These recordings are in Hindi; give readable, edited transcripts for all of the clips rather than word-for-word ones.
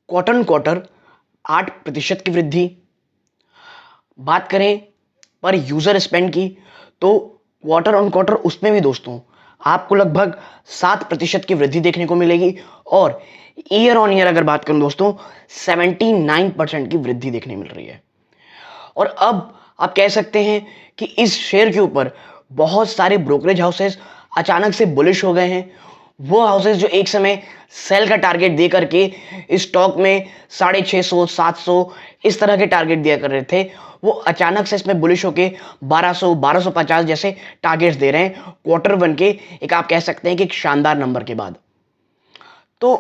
क्वार्टर क्वार्टर 8% की वृद्धि। बात करें पर यूजर स्पेंड की तो क्वार्टर ऑन क्वार्टर उसमें भी दोस्तों आपको लगभग 7% की वृद्धि देखने को मिलेगी। और ईयर ऑन ईयर अगर बात करूं दोस्तों 79% की वृद्धि देखने मिल रही है। और अब आप कह सकते हैं कि इस शेयर के ऊपर बहुत सारे ब्रोकरेज हाउसेस अचानक से बुलिश हो गए हैं। वो हाउसेस जो एक समय सेल का टारगेट दे करके इस स्टॉक में 650 700 इस तरह के टारगेट दिया कर रहे थे, वो अचानक से इसमें बुलिश होके 1200 1250 जैसे टारगेट्स दे रहे हैं क्वार्टर वन के एक आप कह सकते हैं कि एक शानदार नंबर के बाद। तो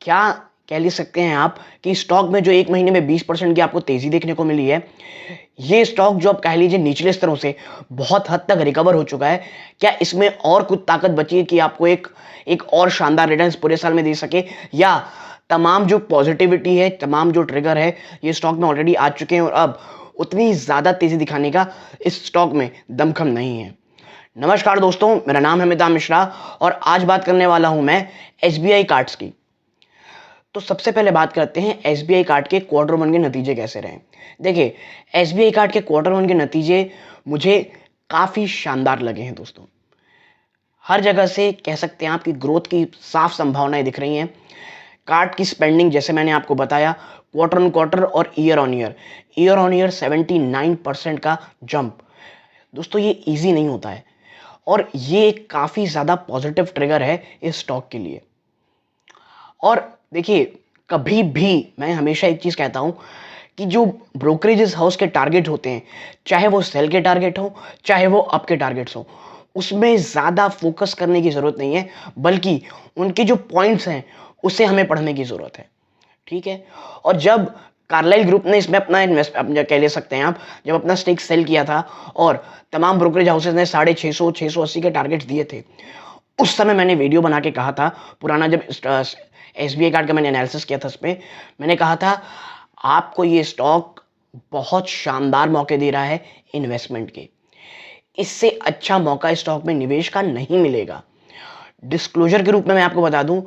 क्या कह ले सकते हैं आप कि स्टॉक में जो एक महीने में 20% की आपको तेजी देखने को मिली है, ये स्टॉक जो आप कह लीजिए निचले स्तरों से बहुत हद तक रिकवर हो चुका है, क्या इसमें और कुछ ताकत बची है कि आपको एक और शानदार रिटर्न्स पूरे साल में दे सके, या तमाम जो पॉजिटिविटी है, तमाम जो ट्रिगर है, ये स्टॉक में ऑलरेडी आ चुके हैं और अब उतनी ज़्यादा तेजी दिखाने का इस स्टॉक में दमखम नहीं है। नमस्कार दोस्तों, मेरा नाम है अमिताभ मिश्रा और आज बात करने वाला हूं मैं एसबीआई कार्ड्स की। तो सबसे पहले बात करते हैं एसबीआई कार्ड के क्वार्टर वन के नतीजे कैसे रहे। देखिए, एसबीआई कार्ड के क्वार्टर वन के नतीजे मुझे काफ़ी शानदार लगे हैं दोस्तों। हर जगह से कह सकते हैं आपकी ग्रोथ की साफ संभावनाएं दिख रही हैं। कार्ड की स्पेंडिंग जैसे मैंने आपको बताया क्वार्टर ऑन क्वार्टर और ईयर ऑन ईयर 79% का जंप। दोस्तों ये इजी नहीं होता है और ये काफ़ी ज़्यादा पॉजिटिव ट्रिगर है इस स्टॉक के लिए। और देखिए, कभी भी मैं हमेशा एक चीज़ कहता हूं कि जो ब्रोकरेजेस हाउस के टारगेट होते हैं, चाहे वो सेल के टारगेट हो चाहे वो अप के टारगेट्स हो, उसमें ज़्यादा फोकस करने की ज़रूरत नहीं है, बल्कि उनके जो पॉइंट्स हैं उसे हमें पढ़ने की ज़रूरत है। ठीक है। और जब कार्लाइल ग्रुप ने इसमें अपना इन्वेस्ट अपना कह ले सकते हैं आप, जब अपना स्टेक सेल किया था और तमाम ब्रोकरेज हाउसेस ने 650 680 के टारगेट्स दिए थे, उस समय मैंने वीडियो बना के कहा था, पुराना जब एसबीआई कार्ड का मैंने एनालिसिस किया था, उसमें मैंने कहा था आपको ये स्टॉक बहुत शानदार मौके दे रहा है इन्वेस्टमेंट के, इससे अच्छा मौका इस स्टॉक में निवेश का नहीं मिलेगा। डिस्क्लोजर के रूप में मैं आपको बता दूं,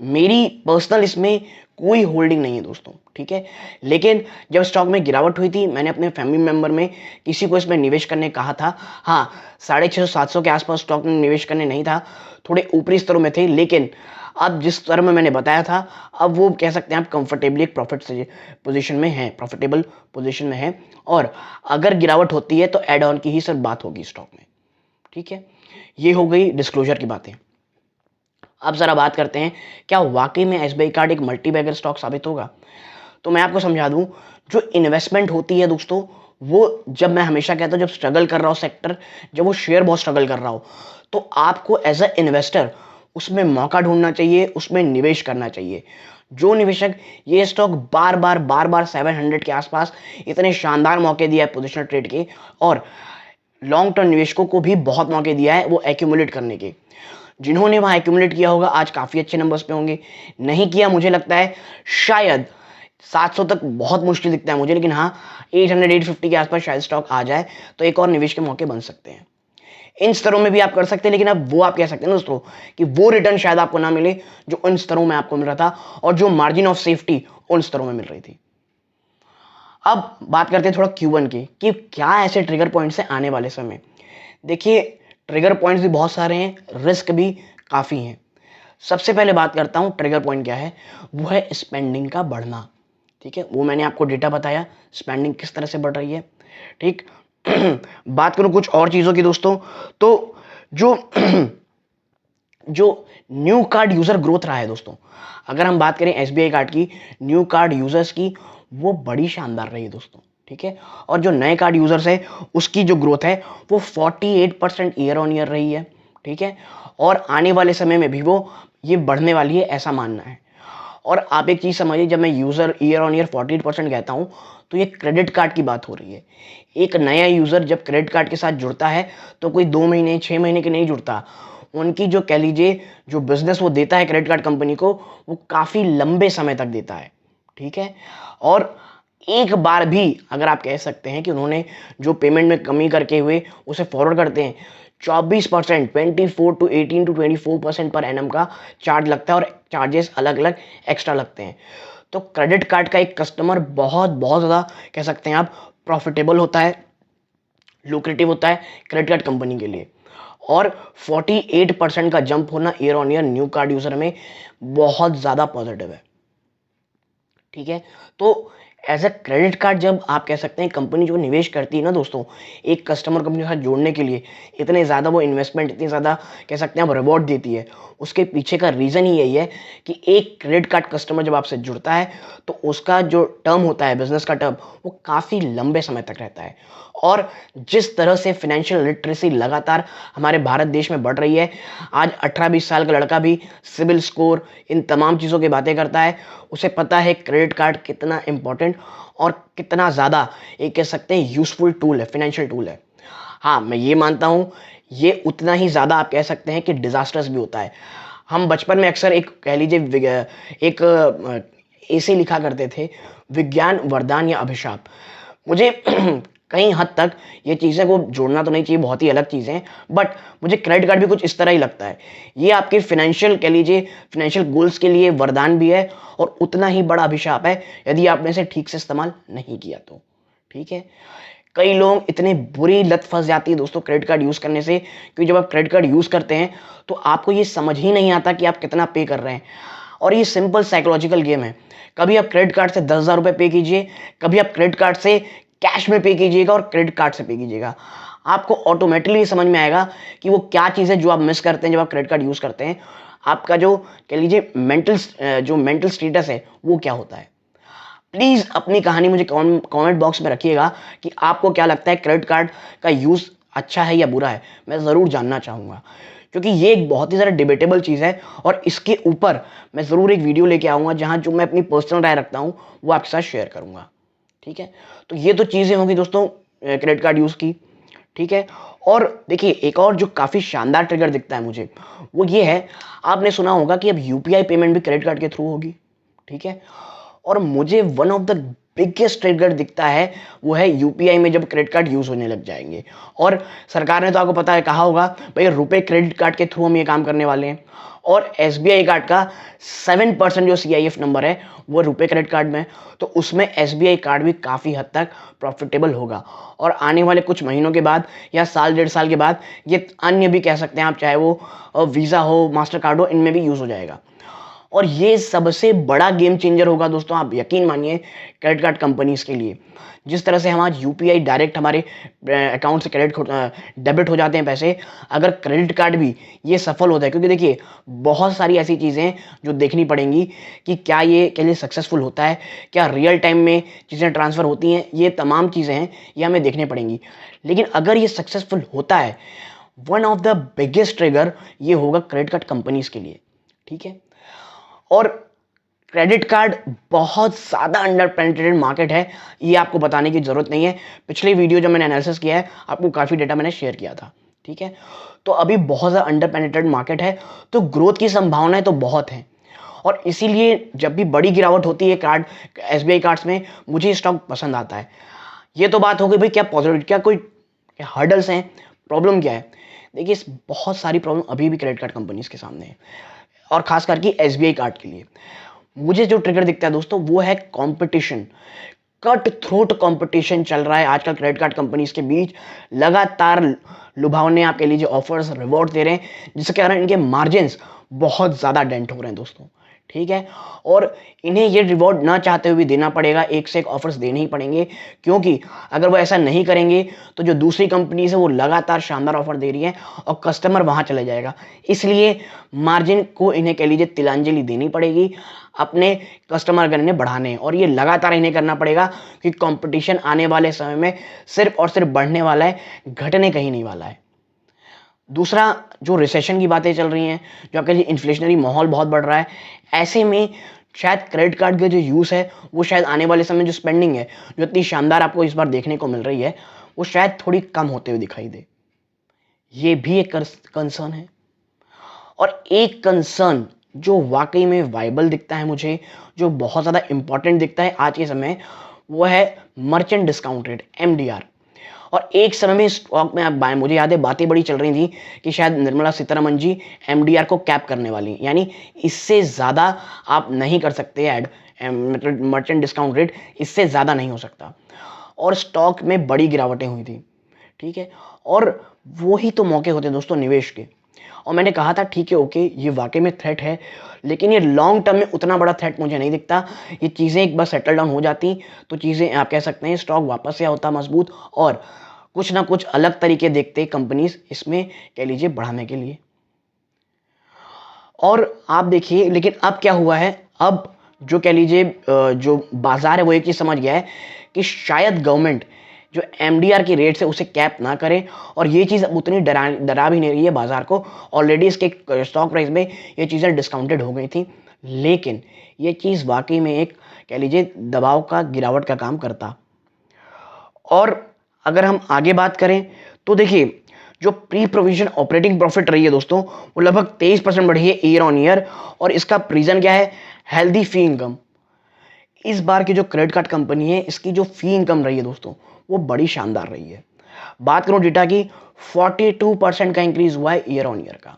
मेरी पर्सनल इसमें कोई होल्डिंग नहीं है दोस्तों। ठीक है। लेकिन जब स्टॉक में गिरावट हुई थी, मैंने अपने फैमिली मेंबर में किसी को इसमें निवेश करने कहा था। हाँ, 650 700 के आसपास स्टॉक में निवेश करने नहीं था, थोड़े ऊपरी स्तरों में थे, लेकिन अब जिस स्तर में मैंने बताया था, अब वो कह सकते हैं आप कंफर्टेबली एक पोजीशन में है, प्रॉफिटेबल पोजीशन में है। और अगर गिरावट होती है तो एड ऑन की ही सिर्फ बात होगी स्टॉक में। ठीक है। ये हो गई डिस्क्लोजर की बातें। अब जरा बात करते हैं क्या वाकई में एसबीआई कार्ड एक मल्टी बैगर स्टॉक साबित होगा। तो मैं आपको समझा दूं, जो इन्वेस्टमेंट होती है दोस्तों, वो जब मैं हमेशा कहता हूं जब स्ट्रगल कर रहा हो सेक्टर, जब वो शेयर बहुत स्ट्रगल कर रहा हो, तो आपको एज अ इन्वेस्टर उसमें मौका ढूंढना चाहिए, उसमें निवेश करना चाहिए। जो निवेशक ये स्टॉक बार बार 700 के आसपास इतने शानदार मौके दिया है पोजिशनल ट्रेड के, और लॉन्ग टर्म निवेशकों को भी बहुत मौके दिया है वो एक्यूमुलेट करने के, जिन्होंने वहां एक्यूमुलेट किया होगा आज काफी अच्छे नंबर्स पे होंगे। नहीं किया, मुझे लगता है शायद 700 तक बहुत मुश्किल दिखता है मुझे, लेकिन हाँ 800 850 के आसपास शायद स्टॉक आ जाए तो एक और निवेश के मौके बन सकते हैं। इन स्तरों में भी आप कर सकते हैं, लेकिन अब वो आप कह सकते हैं दोस्तों कि वो रिटर्न शायद आपको ना मिले जो उन स्तरों में आपको मिल रहा था और जो मार्जिन ऑफ सेफ्टी उन स्तरों में मिल रही थी। अब बात करते हैं थोड़ा Q1 की कि क्या ऐसे ट्रिगर पॉइंट्स हैं आने वाले समय। देखिए, ट्रिगर पॉइंट्स भी बहुत सारे हैं, रिस्क भी काफ़ी हैं। सबसे पहले बात करता हूं ट्रिगर पॉइंट क्या है, वो है स्पेंडिंग का बढ़ना। ठीक है, वो मैंने आपको डेटा बताया स्पेंडिंग किस तरह से बढ़ रही है। ठीक। बात करूं कुछ और चीज़ों की दोस्तों, तो जो जो न्यू कार्ड यूज़र ग्रोथ रहा है दोस्तों, अगर हम बात करें एसबीआई कार्ड की न्यू कार्ड यूज़र्स की, वो बड़ी शानदार रही है दोस्तों। ठीक है। और जो नए कार्ड यूज़र्स है उसकी जो ग्रोथ है वो 48% ईयर ऑन ईयर रही है। ठीक है। और आने वाले समय में भी वो ये बढ़ने वाली है, ऐसा मानना है। और आप एक चीज़ समझिए, जब मैं यूज़र ईयर ऑन ईयर 48% कहता हूँ तो ये क्रेडिट कार्ड की बात हो रही है। एक नया यूज़र जब क्रेडिट कार्ड के साथ जुड़ता है तो कोई 2 महीने 6 महीने के नहीं जुड़ता, उनकी जो कह लीजिए जो बिजनेस वो देता है क्रेडिट कार्ड कंपनी को, वो काफ़ी लंबे समय तक देता है। ठीक है। और एक बार भी अगर आप कह सकते हैं कि उन्होंने जो पेमेंट में कमी करके हुए उसे फॉरवर्ड करते हैं, 24% 24 टू 18 टू 24% पर एनम का चार्ज लगता है और चार्जेस अलग अलग एक्स्ट्रा लगते हैं। तो क्रेडिट कार्ड का एक कस्टमर बहुत बहुत ज़्यादा कह सकते हैं आप प्रॉफिटेबल होता है, लुक्रेटिव होता है क्रेडिट कार्ड कंपनी के लिए। और 48% का जंप होना year on year new card user में बहुत ज़्यादा पॉजिटिव है। ठीक है, तो एज अ क्रेडिट कार्ड जब आप कह सकते हैं कंपनी जो निवेश करती है ना दोस्तों, एक कस्टमर को अपने साथ जोड़ने के लिए इतने ज़्यादा वो इन्वेस्टमेंट, इतनी ज़्यादा कह सकते हैं आप रिवॉर्ड देती है, उसके पीछे का रीज़न ही यही है कि एक क्रेडिट कार्ड कस्टमर जब आपसे जुड़ता है तो उसका जो टर्म होता है, बिजनेस का टर्म, वो काफ़ी लंबे समय तक रहता है। और जिस तरह से फाइनेंशियल लिटरेसी लगातार हमारे भारत देश में बढ़ रही है, आज 18-20 साल का लड़का भी सिबिल स्कोर, इन तमाम चीज़ों की बातें करता है। उसे पता है क्रेडिट कार्ड कितना इंपॉर्टेंट और कितना ज़्यादा एक कह सकते हैं यूजफुल टूल है, फाइनेंशियल टूल है। हाँ, मैं ये मानता हूँ ये उतना ही ज़्यादा आप कह सकते हैं कि डिजास्टर्स भी होता है। हम बचपन में अक्सर एक कह लीजिए एक ऐसे लिखा करते थे, विज्ञान वरदान या अभिशाप। मुझे कहीं हद तक ये चीज़ें को जोड़ना तो नहीं चाहिए, बहुत ही अलग चीज़ें हैं, बट मुझे क्रेडिट कार्ड भी कुछ इस तरह ही लगता है। ये आपके फाइनेंशियल कह लीजिए फाइनेंशियल गोल्स के लिए वरदान भी है और उतना ही बड़ा अभिशाप है यदि आपने इसे ठीक से इस्तेमाल नहीं किया तो। ठीक है, कई लोग इतने बुरी लत फंस जाती है दोस्तों क्रेडिट कार्ड यूज़ करने से, क्योंकि जब आप क्रेडिट कार्ड यूज़ करते हैं तो आपको ये समझ ही नहीं आता कि आप कितना पे कर रहे हैं। और ये सिंपल साइकोलॉजिकल गेम है। कभी आप क्रेडिट कार्ड से 10,000 रुपये पे कीजिए, कभी आप क्रेडिट कार्ड से कैश में पे कीजिएगा और क्रेडिट कार्ड से पे कीजिएगा। आपको ऑटोमेटिकली समझ में आएगा कि वो क्या चीज़ है जो आप मिस करते हैं जब आप क्रेडिट कार्ड यूज़ करते हैं। आपका जो कह लीजिए मेंटल स्टेटस है वो क्या होता है। प्लीज़ अपनी कहानी मुझे कमेंट बॉक्स में रखिएगा कि आपको क्या लगता है क्रेडिट कार्ड का यूज़ अच्छा है या बुरा है। मैं ज़रूर जानना चाहूँगा, क्योंकि ये एक बहुत ही ज़्यादा डिबेटेबल चीज़ है और इसके ऊपर मैं ज़रूर एक वीडियो लेके आऊँगा जहाँ जो मैं अपनी पर्सनल राय रखता हूँ वो आपके साथ शेयर करूँगा। ठीक है, तो ये तो चीज़ें होंगी दोस्तों क्रेडिट कार्ड यूज़ की। ठीक है, और देखिए एक और जो काफ़ी शानदार ट्रिगर दिखता है मुझे वो ये है, आपने सुना होगा कि अब यूपीआई पेमेंट भी क्रेडिट कार्ड के थ्रू होगी। ठीक है, और मुझे one of the biggest trigger दिखता है वो है यूपीआई में जब क्रेडिट कार्ड यूज होने लग जाएंगे। और सरकार ने तो आपको पता है कहा होगा भाई रुपए क्रेडिट कार्ड के थ्रू हम ये काम करने वाले हैं। और एसबीआई कार्ड का 7% जो सीआईएफ नंबर है वो रुपए क्रेडिट कार्ड में है, तो उसमें एसबीआई कार्ड भी काफ़ी हद तक प्रॉफिटेबल होगा। और आने वाले कुछ महीनों के बाद या साल 1.5 साल के बाद ये अन्य भी कह सकते हैं आप, चाहे वो वीज़ा हो, मास्टर कार्ड हो, इनमें भी यूज़ हो जाएगा। और ये सबसे बड़ा गेम चेंजर होगा दोस्तों, आप यकीन मानिए क्रेडिट कार्ड कंपनीज के लिए। जिस तरह से हम आज यूपीआई डायरेक्ट हमारे अकाउंट से डेबिट हो जाते हैं पैसे, अगर क्रेडिट कार्ड भी ये सफल होता है, क्योंकि देखिए बहुत सारी ऐसी चीज़ें हैं जो देखनी पड़ेंगी कि क्या ये के लिए सक्सेसफुल होता है, क्या रियल टाइम में चीज़ें ट्रांसफ़र होती हैं, ये तमाम चीज़ें हैं ये हमें देखने पड़ेंगी। लेकिन अगर ये सक्सेसफुल होता है, one of the biggest trigger ये होगा क्रेडिट कार्ड कंपनीज के लिए। ठीक है, और क्रेडिट कार्ड बहुत ज़्यादा अंडर पेनिट्रेटेड मार्केट है, ये आपको बताने की ज़रूरत नहीं है। पिछली वीडियो जब मैंने एनालिसिस किया है आपको काफ़ी डेटा मैंने शेयर किया था। ठीक है, तो अभी बहुत ज़्यादा अंडर पेनिट्रेटेड मार्केट है, तो ग्रोथ की संभावनाएं तो बहुत हैं। और इसीलिए जब भी बड़ी गिरावट होती है कार्ड एसबीआई कार्ड्स में, मुझे स्टॉक पसंद आता है। ये तो बात हो गई भाई क्या पॉजिटिव, क्या कोई हर्डल्स हैं, प्रॉब्लम क्या है। देखिए बहुत सारी प्रॉब्लम अभी भी क्रेडिट कार्ड कंपनीज के सामने है, और खास करके एसबीआई कार्ड के लिए। मुझे जो ट्रिगर दिखता है दोस्तों वो है कंपटीशन। कट थ्रोट कंपटीशन चल रहा है आजकल क्रेडिट कार्ड कंपनीज के बीच। लगातार लुभावने आप कह लीजिए ऑफर्स, रिवॉर्ड दे रहे हैं, जिसके कारण इनके मार्जिन्स बहुत ज़्यादा डेंट हो रहे हैं दोस्तों। ठीक है, और इन्हें ये रिवॉर्ड ना चाहते हुए भी देना पड़ेगा, एक से एक ऑफर्स देने ही पड़ेंगे, क्योंकि अगर वो ऐसा नहीं करेंगे तो जो दूसरी कंपनीज है वो लगातार शानदार ऑफर दे रही है और कस्टमर वहाँ चले जाएगा। इसलिए मार्जिन को इन्हें कह लीजिए तिलांजलि देनी पड़ेगी, अपने कस्टमर अगर इन्हें बढ़ाने हैं, और ये लगातार इन्हें करना पड़ेगा क्योंकि कंपटीशन आने वाले समय में सिर्फ और सिर्फ बढ़ने वाला है, घटने कहीं नहीं वाला है। दूसरा, जो रिसेशन की बातें चल रही हैं, जो आपके लिए इन्फ्लेशनरी माहौल बहुत बढ़ रहा है, ऐसे में शायद क्रेडिट कार्ड का जो यूज़ है वो शायद आने वाले समय जो स्पेंडिंग है जो इतनी शानदार आपको इस बार देखने को मिल रही है वो शायद थोड़ी कम होते हुए दिखाई दे। ये भी एक कंसर्न है। और एक कंसर्न जो वाकई में वाइबल दिखता है मुझे, जो बहुत ज़्यादा इंपॉर्टेंट दिखता है आज के समय, वो है मर्चेंट डिस्काउंट रेट, एमडीआर। और एक समय में स्टॉक में आप बाय, मुझे याद है बातें बड़ी चल रही थी कि शायद निर्मला सीतारमण जी एमडीआर को कैप करने वाली, यानी इससे ज़्यादा आप नहीं कर सकते ऐड मतलब मर्चेंट डिस्काउंट रेट इससे ज़्यादा नहीं हो सकता। और स्टॉक में बड़ी गिरावटें हुई थी, ठीक है। और वो ही तो मौके होते हैं दोस्तों निवेश के। और मैंने कहा था ठीक है ओके ये वाकई में थ्रेट है, लेकिन ये लॉन्ग टर्म में उतना बड़ा थ्रेट मुझे नहीं दिखता। ये चीज़ें एक बार सेटल डाउन हो जाती तो चीज़ें आप कह सकते हैं स्टॉक वापस से होता मजबूत, और कुछ ना कुछ अलग तरीके देखते कंपनीज इसमें कह लीजिए बढ़ाने के लिए। और आप देखिए लेकिन अब क्या हुआ है, अब जो कह लीजिए जो बाजार है वो एक चीज़ समझ गया है कि शायद गवर्नमेंट जो एमडीआर की रेट है उसे कैप ना करे, और ये चीज़ अब उतनी डरा भी नहीं रही है बाजार को। ऑलरेडी इसके स्टॉक प्राइस में ये चीज़ें डिस्काउंटेड हो गई थी, लेकिन ये चीज़ वाकई में एक कह लीजिए दबाव का गिरावट का काम करता। और अगर हम आगे बात करें तो देखिए जो प्री प्रोविजन ऑपरेटिंग प्रॉफिट रही है दोस्तों वो लगभग 23% बढ़ी है ईयर ऑन ईयर। और इसका रीजन क्या है, हेल्दी फी इनकम। इस बार की जो क्रेडिट कार्ड कंपनी है इसकी जो फी इनकम रही है दोस्तों वो बड़ी शानदार रही है। बात करूं डेटा की, 42% का इंक्रीज हुआ है ईयर ऑन ईयर का,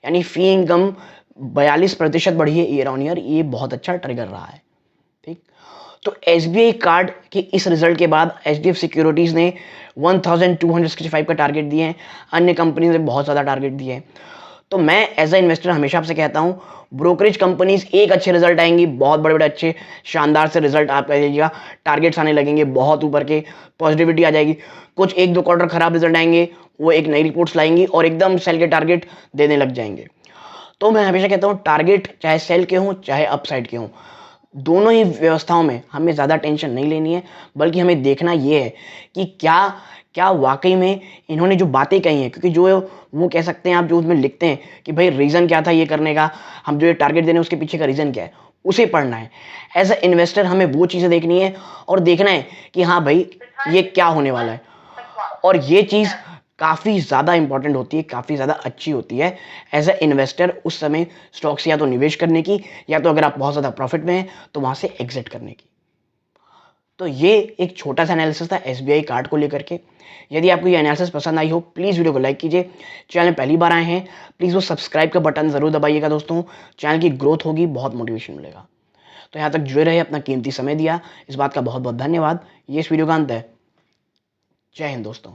यानी फी इनकम 42% बढ़ी है ईयर ऑन ईयर। ये बहुत अच्छा ट्रिगर रहा है, ठीक। तो एसबीआई कार्ड के इस रिजल्ट के बाद एचडीएफ सिक्योरिटीज ने 1265 का टारगेट दिए हैं, अन्य कंपनी ने बहुत ज़्यादा टारगेट दिए हैं। तो मैं एज ए इन्वेस्टर हमेशा आपसे कहता हूं ब्रोकरेज कंपनीज एक अच्छे रिजल्ट आएंगी, बहुत बड़े बड़े अच्छे शानदार से रिजल्ट आप कह लीजिएगा, टारगेट्स आने लगेंगे बहुत ऊपर के, पॉजिटिविटी आ जाएगी। कुछ एक दो क्वार्टर खराब रिजल्ट आएंगे, वो एक नई रिपोर्ट्स लाएंगी और एकदम सेल के टारगेट देने लग जाएंगे। तो मैं हमेशा कहता हूँ टारगेट चाहे सेल के हों चाहे अपसाइड के हों, दोनों ही व्यवस्थाओं में हमें ज़्यादा टेंशन नहीं लेनी है, बल्कि हमें देखना ये है कि क्या क्या वाकई में इन्होंने जो बातें कही हैं, क्योंकि जो वो कह सकते हैं आप जो उसमें लिखते हैं कि भाई रीज़न क्या था ये करने का, हम जो ये टारगेट दे रहे हैं उसके पीछे का रीज़न क्या है, उसे पढ़ना है। एज ए इन्वेस्टर हमें वो चीज़ें देखनी है और देखना है कि हाँ भाई ये क्या होने वाला है। और ये चीज़ काफ़ी ज़्यादा इंपॉर्टेंट होती है, काफ़ी ज़्यादा अच्छी होती है एज ए इन्वेस्टर उस समय स्टॉक से या तो निवेश करने की, या तो अगर आप बहुत ज़्यादा प्रॉफिट में हैं तो वहाँ से एग्जिट करने की। तो ये एक छोटा सा एनालिसिस था एसबीआई कार्ड को लेकर के। यदि आपको ये एनालिसिस पसंद आई हो प्लीज़ वीडियो को लाइक कीजिए। चैनल में पहली बार आए हैं प्लीज़ वो सब्सक्राइब का बटन ज़रूर दबाइएगा दोस्तों, चैनल की ग्रोथ होगी, बहुत मोटिवेशन मिलेगा। तो यहाँ तक जुड़े रहे, अपना कीमती समय दिया, इस बात का बहुत बहुत धन्यवाद। ये इस वीडियो का अंत है। जय हिंद दोस्तों।